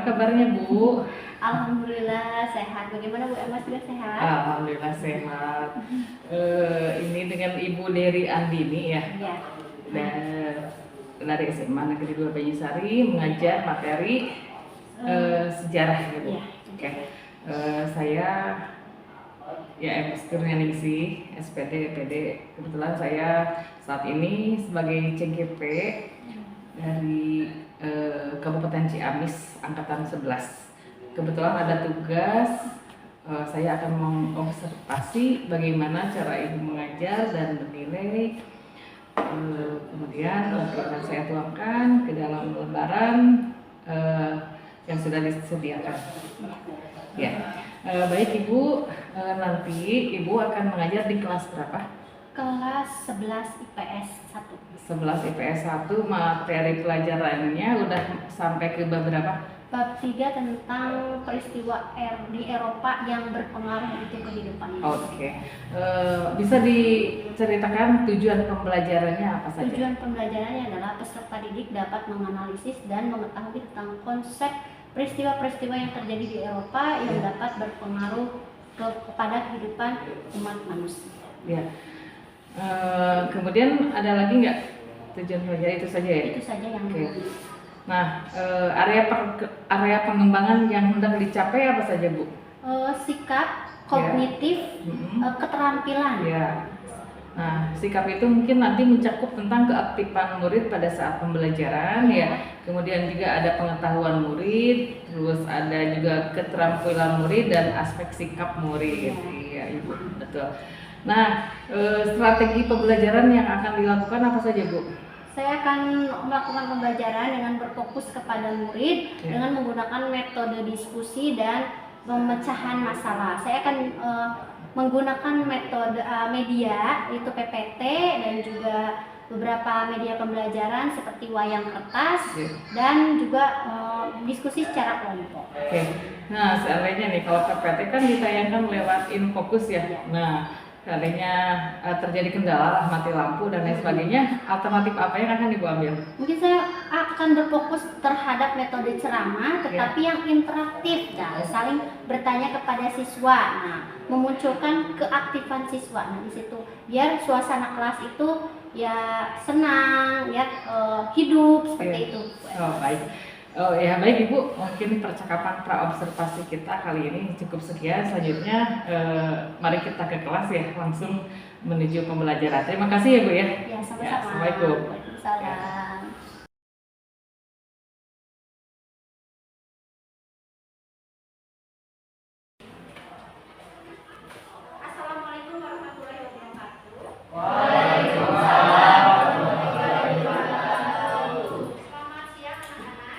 kabarnya Bu? Alhamdulillah sehat. Bagaimana Bu Emma, juga sehat? Alhamdulillah sehat. Ini dengan Ibu Dery Andini ya. Iya. Dari SMA Negeri 2 Banyusari mengajar materi sejarah gitu. Iya. Oke. Saya ya Ningsih, SPD, EPD. Kebetulan saya saat ini sebagai CGP dari Kabupaten Ciamis Angkatan 11. Kebetulan ada tugas, saya akan mengobservasi bagaimana cara Ibu mengajar dan bernilai. Kemudian akan saya tuangkan ke dalam lembaran yang sudah disediakan. Ya, baik Ibu, nanti Ibu akan mengajar di kelas berapa? Kelas 11 IPS 1. 11 IPS 1, materi pelajarannya udah sampai ke bab berapa? Bab 3 tentang peristiwa di Eropa yang berpengaruh itu kehidupan. Oke. Bisa diceritakan tujuan pembelajarannya apa saja? Tujuan pembelajarannya adalah peserta didik dapat menganalisis dan mengetahui tentang konsep peristiwa-peristiwa yang terjadi di Eropa yang dapat berpengaruh kepada kehidupan umat manusia. Ya. Kemudian ada lagi nggak tujuan pelajaran itu saja ya? Itu saja yang Nah, area pengembangan yang hendak dicapai apa saja Bu? Sikap, kognitif, keterampilan. Ya. Nah, sikap itu mungkin nanti mencakup tentang keaktifan murid pada saat pembelajaran ya. Kemudian juga ada pengetahuan murid, terus ada juga keterampilan murid dan aspek sikap murid. Iya, Ibu, betul. Nah, strategi pembelajaran yang akan dilakukan apa saja Bu? Saya akan melakukan pembelajaran dengan berfokus kepada murid dengan menggunakan metode diskusi dan pemecahan masalah. Saya akan menggunakan metode media itu PPT dan juga beberapa media pembelajaran seperti wayang kertas dan juga diskusi secara kelompok. Oke. Nah, seandainya nih kalau PPT kan ditayangkan lewat InFocus ya. Nah, seandainya terjadi kendala, mati lampu dan lain sebagainya, alternatif apa yang akan Ibu ambil? Mungkin saya akan berfokus terhadap metode ceramah, tetapi yang interaktif, saling bertanya kepada siswa, memunculkan keaktifan siswa. Nah, di situ biar suasana kelas itu ya senang, ya hidup seperti itu. Oh baik. Oh ya baik Ibu, mungkin percakapan praobservasi kita kali ini cukup sekian. Selanjutnya mari kita ke kelas ya, langsung menuju pembelajaran. Terima kasih ya Bu ya. Ya, sama-sama. Ya, Assalamualaikum. Waalaikumsalam. Assalamualaikum warahmatullahi wabarakatuh. Waalaikumsalam. Selamat siang anak-anak.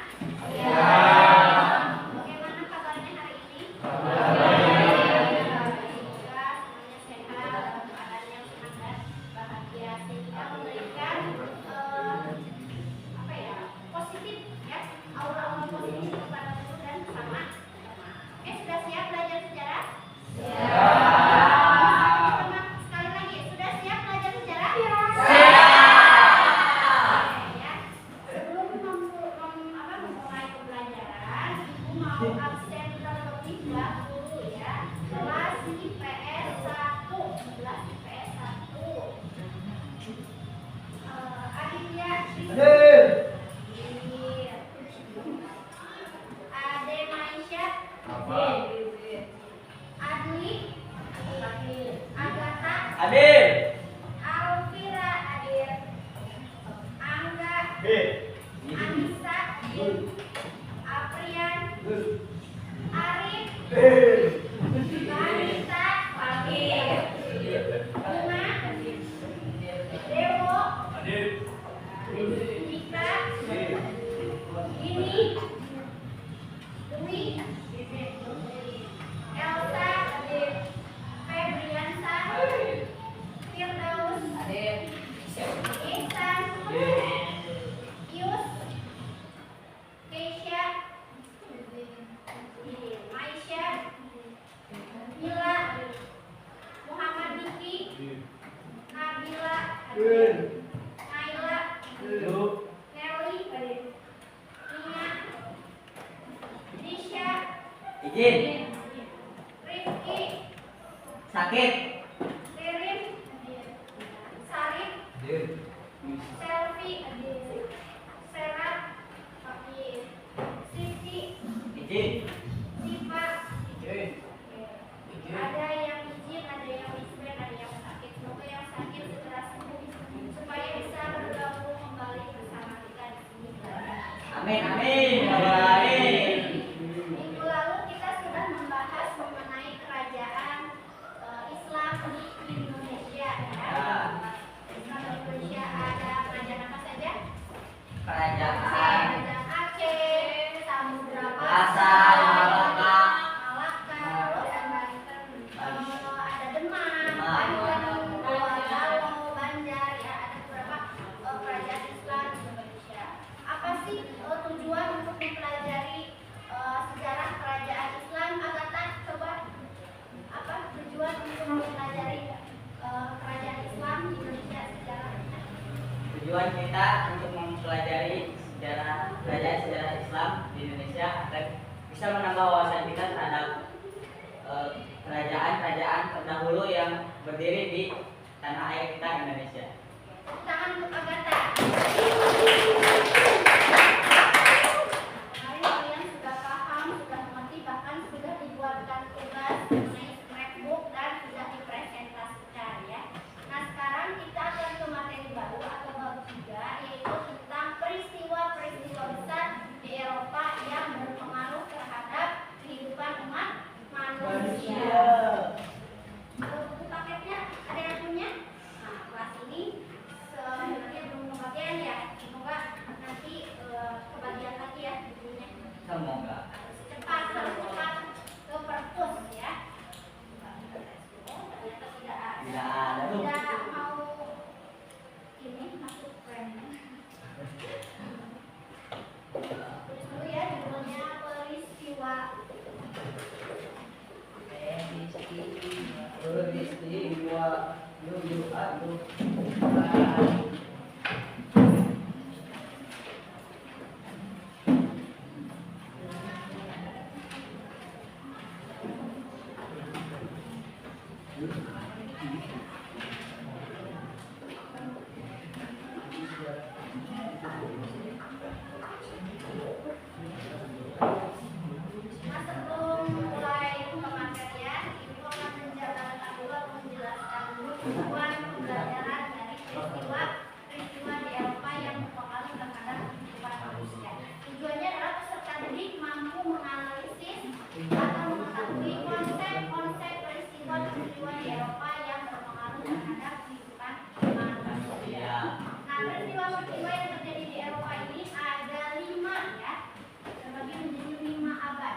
Bagaimana kabarnya hari ini? Semoga semuanya sehat, dalam keadaan yang senang dan bahagia, sehingga memberikan positif ya, aura-aura positif kepada guru dan sama. Oke, sudah siap belajar sejarah? Sekali lagi, sudah siap belajar sejarah? Sebelum memulai pembelajaran, Ibu mau absen terlebih dahulu ya. Kelas IPS 1, kelas IPS 1. Aditya Ade Maisha Adli Agatha Alvira Angga Anissa Aprian Arif Vanessa Bunga Dewo Ika Ini Dwi Elsa Febriansa Firdaus Ihsan Yus Keisha Maisha Mila Muhammad Diki Nabila Naila Nelly Nia Izin. Rifki, Sakit. Ririn, Sarif, Selvi, Serat, Siti, Izin. Siva. Ada yang izin, ada yang wisben, ada yang sakit. Semoga yang sakit segera sembuh supaya bisa bergabung kembali bersama kita di sini. Amin, amin. Amin. Minggu lalu kita sudah membahas mengenai kerajaan Islam di Indonesia. Ya. Islam di Indonesia ada kerajaan apa saja? Kerajaan Kerajaan Aceh, Samudra Pasar, Malaka, Malaka, terus ada Demak, Banten, Gorontalo, Banjar, ya ada beberapa kerajaan Islam di Indonesia. Apa sih tujuan untuk mempelajari sejarah kerajaan Islam? Agatha, coba apa tujuan untuk mempelajari kerajaan Islam di Indonesia sejarahnya? Tujuan kita untuk mempelajari sejarah Islam di Indonesia agar bisa menambah wawasan kita terhadap kerajaan-kerajaan terdahulu yang berdiri di tanah air kita Indonesia. Tepuk tangan untuk Agatha. Kemarin kalian sudah paham, sudah mengerti, bahkan sudah dibuatkan tugas mengenai scrapbook dan sudah dipresentasikan ya. Nah sekarang kita akan ke materi baru atau bab 3, yaitu tentang peristiwa-peristiwa besar di Eropa yang berpengaruh terhadap kehidupan umat manusia. Buku paketnya ada yang punya? Nah kelas ini sebenarnya belum kebagian ya. Semoga nanti kebagian lagi ya bukunya. Semoga. Harus cepat ke perpus ya. Ternyata tidak ada. Tidak ada tuh. Tidak mau ini masuk frame. Tulis dulu ya judulnya peristiwa. Peristiwa dulu aduh. Nah, sebelum mulai pematerian, Ibu akan menjabarkan dulu atau menjelaskan dulu tujuan pembelajaran dari peristiwa di Eropa yang berpengaruh terhadap kehidupan manusia. Tujuannya adalah peserta didik mampu menganalisis atau mengetahui konsep-konsep peristiwa di Eropa yang berpengaruh terhadap kehidupan manusia. Nah, peristiwa-peristiwa yang terjadi di Eropa ini ada 5 ya, terbagi menjadi 5 abad.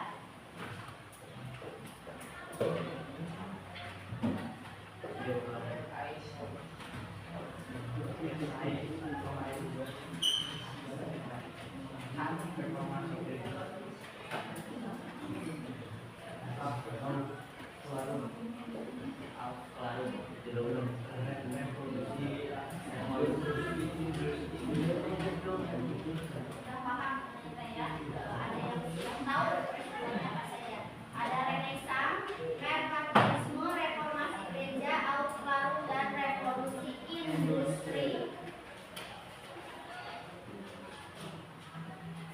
Sudah paham kita ya? Ada yang belum tahu peristiwanya apa saja. Ada Renaissance, Merkantilisme, Reformasi Gereja, Paus Baru, dan Revolusi Industri.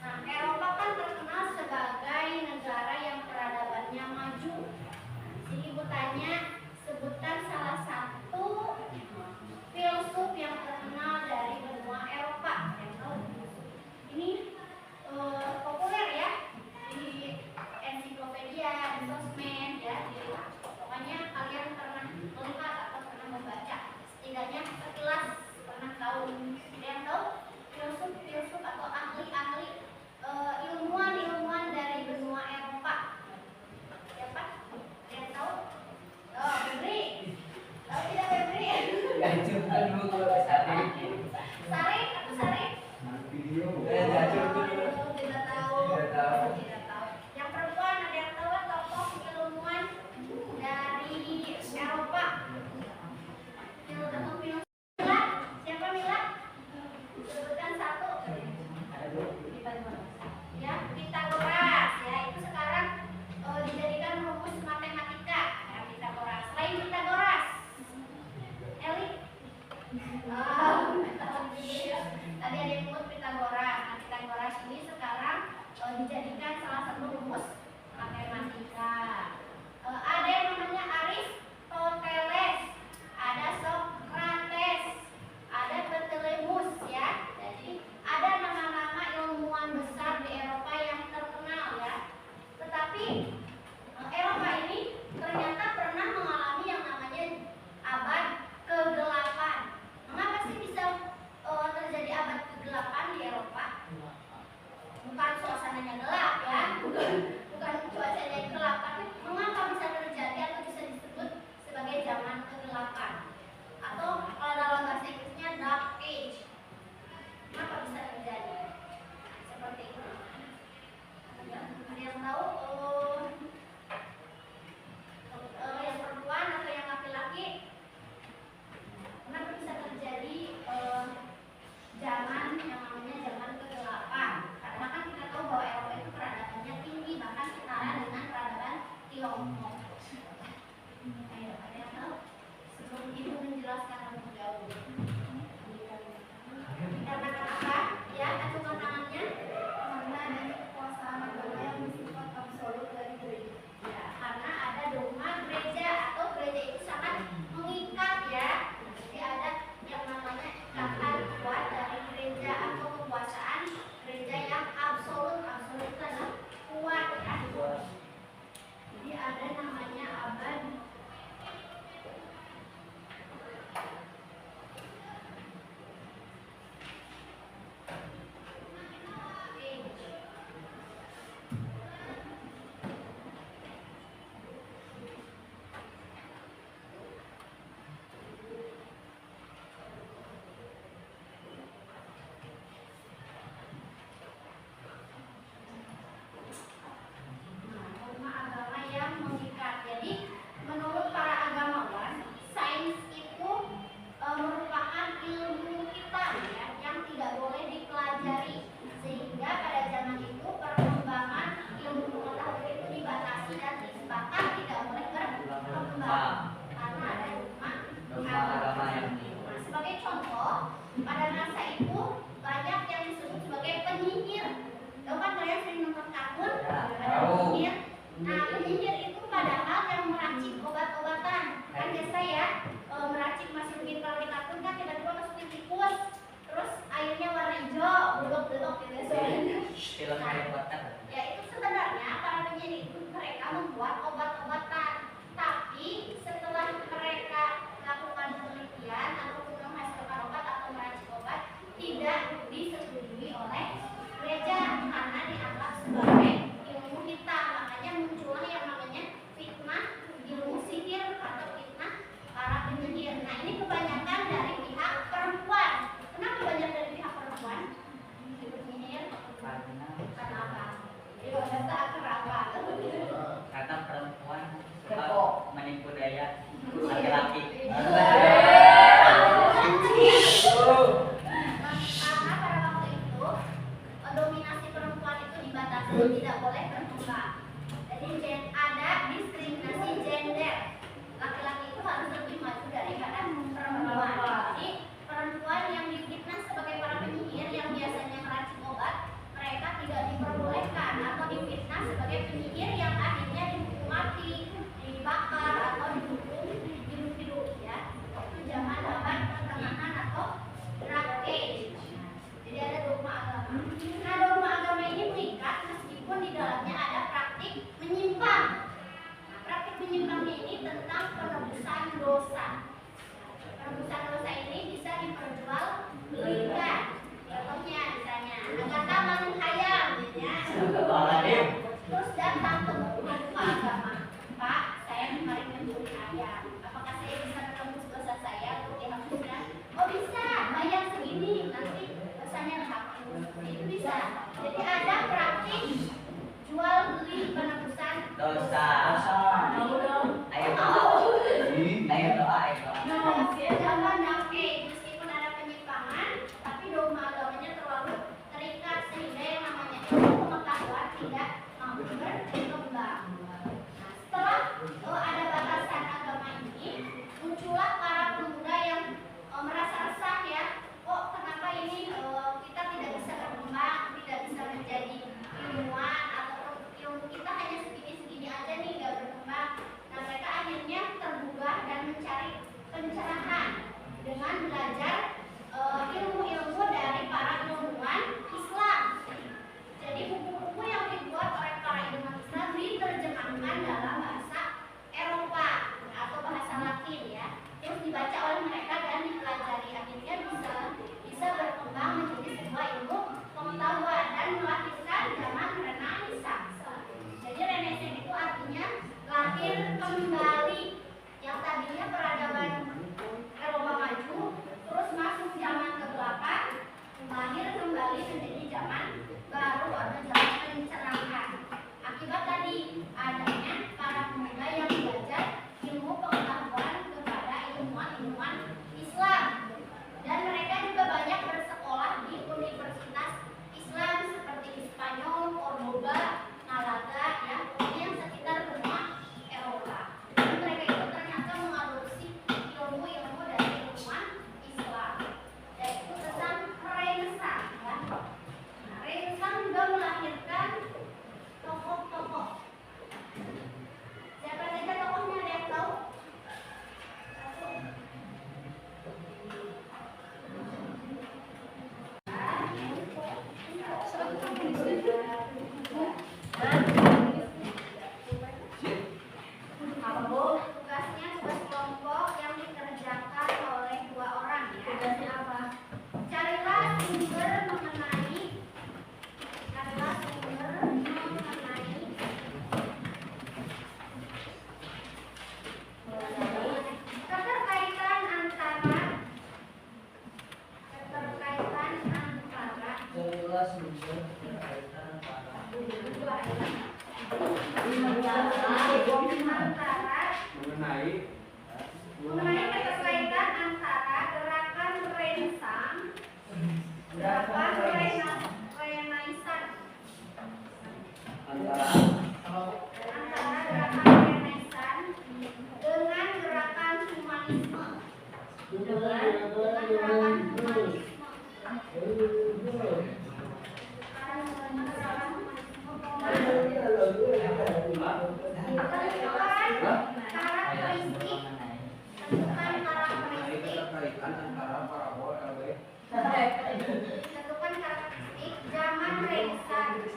Nah, Eropa kan terkenal sebagai negara yang peradabannya maju. Jadi Ibu tanya, sebutkan salah satu filsuf yang terkenal dari benua Eropa. Ini populer ya di ensiklopedia, di sosmed ya. Pokoknya kalian pernah melihat atau pernah membaca, setidaknya sekilas pernah tahu. Ada yang tahu filsuf atau ahli-ahli ilmuwan dari benua Eropa? Siapa? Ada yang tahu? Oh, Febri. Tahu tidak Febri? Sari atau Sari? Tidak tahu. Yang perempuan ada yang tahu tokoh ilmuwan membuat obat-obatan. Tapi setelah mereka lakukan penelitian ataupun menghasilkan obat atau meracik obat, tidak disetujui oleh gereja karena dianggap sebagai ilmu hitam. Makanya muncullah yang namanya fitnah ilmu sihir atau fitnah para penyihir. Nah, ini kebanyakan dari pihak perempuan. Kenapa banyak dari pihak perempuan? Penyihir? Karena apa? Karena perempuan suka menipu daya laki-laki. Karena pada waktu itu dominasi perempuan itu dibatasi, tidak boleh berkembang. Jadi ada diskriminasi gender. Laki-laki itu harus lebih maju daripada perempuan. Jadi perempuan yang difitnah sebagai para penyihir yang biasanya meracik obat, mereka tidak diperbolehkan, atau difitnah sebagai penyihir yang akhirnya dihukum mati, dibakar atau dihukum hidup-hidup ya. Itu zaman abad pertengahan atau Dark Age. Jadi ada dogma agama. Nah, dogma agama ini mengikat meskipun di dalamnya ada praktik menyimpang. Nah, praktik menyimpangnya ini tentang penebusan dosa. Penebusan dosa ini bisa diperjualbelikan. Contohnya misalnya Agatha Manung Hayam ya. Terus datang ke buku agama. Pak, saya kemarin mencuri ayam. Apakah saya bisa menembus dosa saya untuk dihapuskan? Oh bisa, bayar segini nanti dosanya terhapus. Itu bisa. Jadi ada praktik jual beli penebusan Dosa. Ayo doa. Ayo doa. Zaman oke, meskipun ada penyimpangan, tapi dogma agamanya terlalu terikat sehingga yang namanya ilmu pengetahuan tidak mampu berkembang. Nah, setelah ada batasan agama ini, muncullah para pemuda yang merasa resah ya, kok kenapa ini kita tidak bisa berkembang, tidak bisa menjadi ilmuwan, atau ilmu kita hanya segini-segini aja nih, nggak berkembang. Nah, mereka akhirnya tergugah dan mencari pencerahan dengan belajar ilmu-ilmu dari para ilmuwan Islam. Jadi buku-buku yang dibuat oleh para ilmuwan Islam diterjemahkan dalam bahasa Eropa atau bahasa Latin ya. Terus dibaca oleh mereka dan dipelajari, akhirnya bisa berkembang menjadi sebuah ilmu pengetahuan dan melahirkan zaman Renaissance. Jadi Renaissance itu artinya lahir kembali. Yang tadinya peradaban Eropa maju, terus masuk zaman ke-8, lahir kembali menjadi zaman baru atau zaman pencerahan. Akibat tadi adanya para pemuda yang belajar ilmu pengetahuan kepada ilmuwan-ilmuwan Islam. Dan mereka juga banyak bersekolah di universitas Islam seperti di Spanyol, Cordoba, Malaga, ya, yang sekitar benua Eropa. Mereka itu ternyata mengadopsi ilmu-ilmu dari ilmuwan Islam, yaitu tentang Renaissance ya. Nah, Renaissance juga melahirkan tokoh-tokoh. Siapa saja tokohnya, ada yang tahu? Tugasnya tugas kelompok yang dikerjakan oleh 2 orang ya. Tugasnya apa? Carilah sumber mengenai keterkaitan antara mengenai keterkaitan antara gerakan Renaissance antara gerakan Renaissance dengan gerakan humanisme. Tentukan karakteristik zaman Renaissance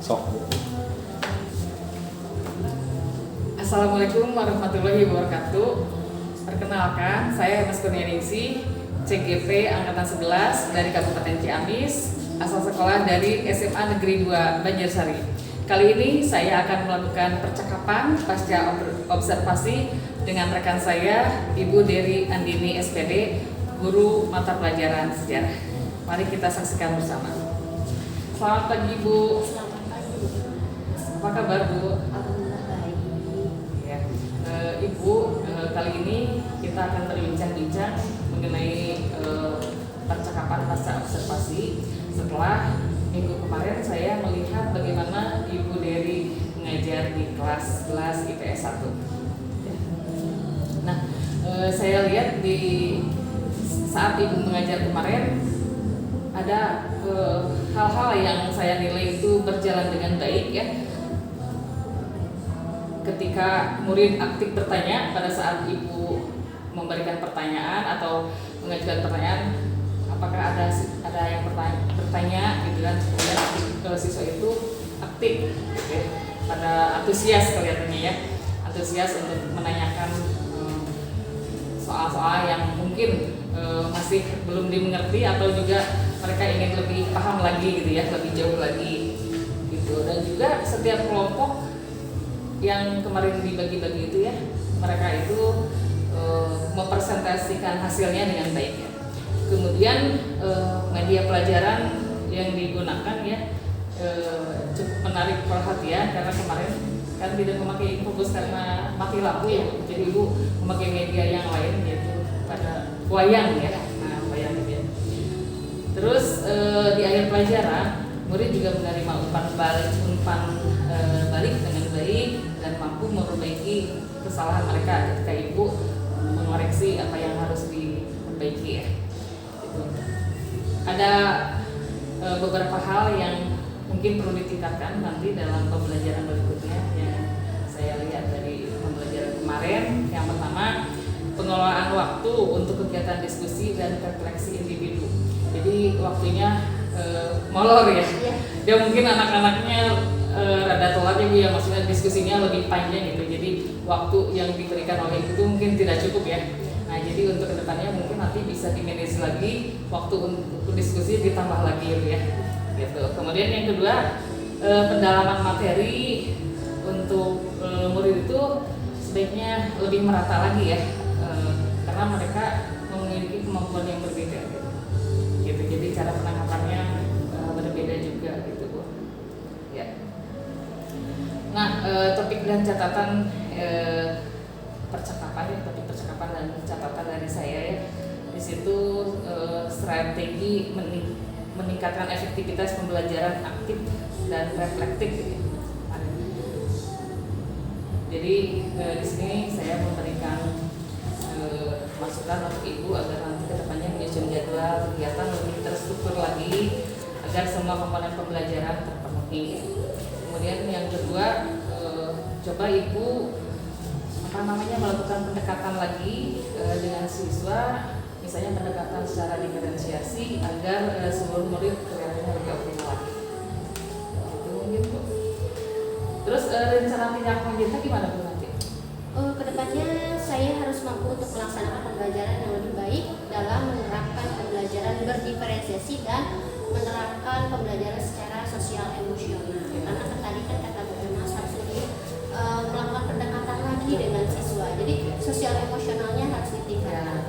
Sok. Assalamualaikum warahmatullahi wabarakatuh. Perkenalkan, saya Mas Kurnianingsih, CGP Angkatan 11 dari Kabupaten Ciamis, asal sekolah dari SMA Negeri 2 Banjarsari. Kali ini saya akan melakukan percakapan pasca observasi dengan rekan saya, Ibu Dery Andini SPD, guru mata pelajaran sejarah. Mari kita saksikan bersama. Selamat pagi Bu. Selamat pagi Bu. Apa kabar Bu? Alhamdulillah baik. Ya, Ibu, kali ini kita akan berbincang-bincang mengenai percakapan pasca observasi setelah minggu kemarin saya melihat bagaimana Ibu Dery mengajar di kelas 11 IPS 1. Ya. Nah, saya lihat di saat Ibu mengajar kemarin ada hal-hal yang saya nilai itu berjalan dengan baik ya. Ketika murid aktif bertanya pada saat Ibu memberikan pertanyaan atau mengajukan pertanyaan, apakah ada yang bertanya gitu kan, kemudian siswa itu aktif gitu ya, pada antusias kelihatannya ya, antusias untuk menanyakan soal-soal yang mungkin masih belum dimengerti atau juga mereka ingin lebih paham lagi gitu ya, lebih jauh lagi gitu. Dan juga setiap kelompok yang kemarin dibagi-bagi itu ya, mereka itu mempresentasikan hasilnya dengan baik ya. Kemudian media pelajaran yang digunakan ya cukup menarik perhatian karena kemarin kan tidak memakai infobus karena mati lampu ya, jadi Ibu memakai media yang lain yaitu pada wayang ya. Nah, wayang gitu ya. Terus di akhir pelajaran murid juga menerima umpan balik dengan baik dan mampu memperbaiki kesalahan mereka ketika Ibu mengoreksi apa yang harus diperbaiki ya. Gitu. Ada beberapa hal yang mungkin perlu ditingkatkan nanti dalam pembelajaran berikutnya yang saya lihat dari pembelajaran kemarin. Yang pertama, pengelolaan waktu untuk kegiatan diskusi dan refleksi individu. Jadi waktunya molor ya. Dia mungkin anak-anaknya rada telat ya Bu ya, maksudnya diskusinya lebih panjang gitu. Jadi waktu yang diberikan oleh itu mungkin tidak cukup ya. Nah, jadi untuk kedepannya mungkin nanti bisa dimanage lagi waktu untuk diskusi, ditambah lagi ya. Gitu. Kemudian yang kedua, pendalaman materi untuk murid itu sebaiknya lebih merata lagi ya, karena mereka memiliki kemampuan yang berbeda gitu. Jadi cara penangkapannya berbeda juga gitu Bu. Ya. Nah, topik dan catatan percakapan ya, topik percakapan dan catatan dari saya ya. Di situ strategi meningkatkan efektivitas pembelajaran aktif dan reflektif gitu. Jadi di sini saya memberikan masukan untuk Ibu agar nanti kedepannya menyusun jadwal kegiatan lebih terstruktur lagi agar semua komponen pembelajaran terpenuhi. Kemudian yang kedua, coba Ibu melakukan pendekatan lagi dengan siswa, misalnya pendekatan secara diferensiasi agar seluruh murid kelihatannya lebih optimal lagi. Itu mungkin Bu. Terus rencana tindak lanjutnya gimana Bu nanti? Kedepannya saya harus mampu untuk melaksanakan pembelajaran yang lebih baik dalam menerapkan pembelajaran berdiferensiasi dan menerapkan pembelajaran secara sosial emosional. Karena tadi kan kata Bu Mas harus lebih melakukan pendekatan lagi dengan siswa. Jadi sosial emosionalnya harus ditingkatkan.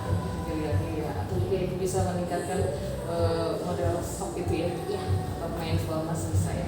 Ya, atau juga Ibu bisa meningkatkan model soft itu ya, atau mindfulness saya.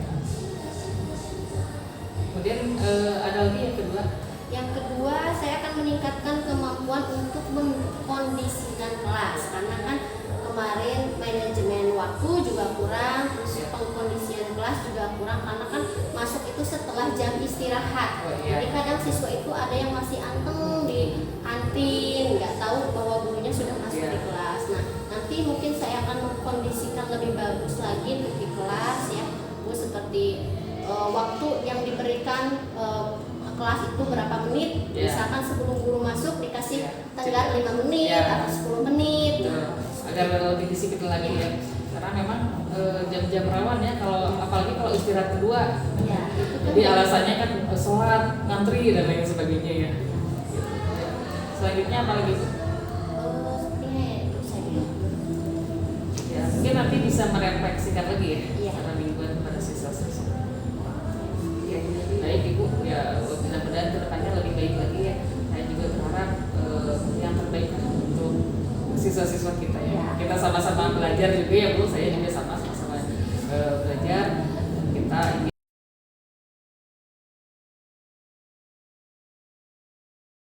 Kemudian ada lagi yang kedua. Yang kedua, saya akan meningkatkan kemampuan untuk mengkondisikan kelas, karena kan kemarin manajemen waktu juga kurang, terus pengkondisian kelas juga kurang karena kan masuk itu setelah jam istirahat. Jadi kadang siswa itu ada yang masih anteng di kantin, nggak tahu bahwa gurunya sudah masuk di kelas. Nah, nanti mungkin saya akan mengkondisikan lebih bagus lagi untuk di kelas ya, Bu, seperti waktu yang diberikan kelas itu berapa menit, misalkan sebelum guru masuk dikasih tenggat 5 menit atau 10 menit agar lebih disiplin lagi ya, karena memang jam-jam rawan ya, kalau apalagi kalau istirahat kedua. Ya, itu kan Jadi alasannya kan sholat, ngantri dan lain sebagainya ya. Selanjutnya apa lagi? sepertinya ya itu saja. Ya, mungkin nanti bisa merefleksikan lagi ya, Iya. cara mingguan pada siswa-siswa. Ya, baik Ibu, ya mudah-mudahan kedepannya lebih baik lagi ya. Saya juga berharap yang terbaik untuk siswa-siswa kita ya. Ya. Kita sama-sama belajar juga ya Bu, saya juga sama-sama belajar.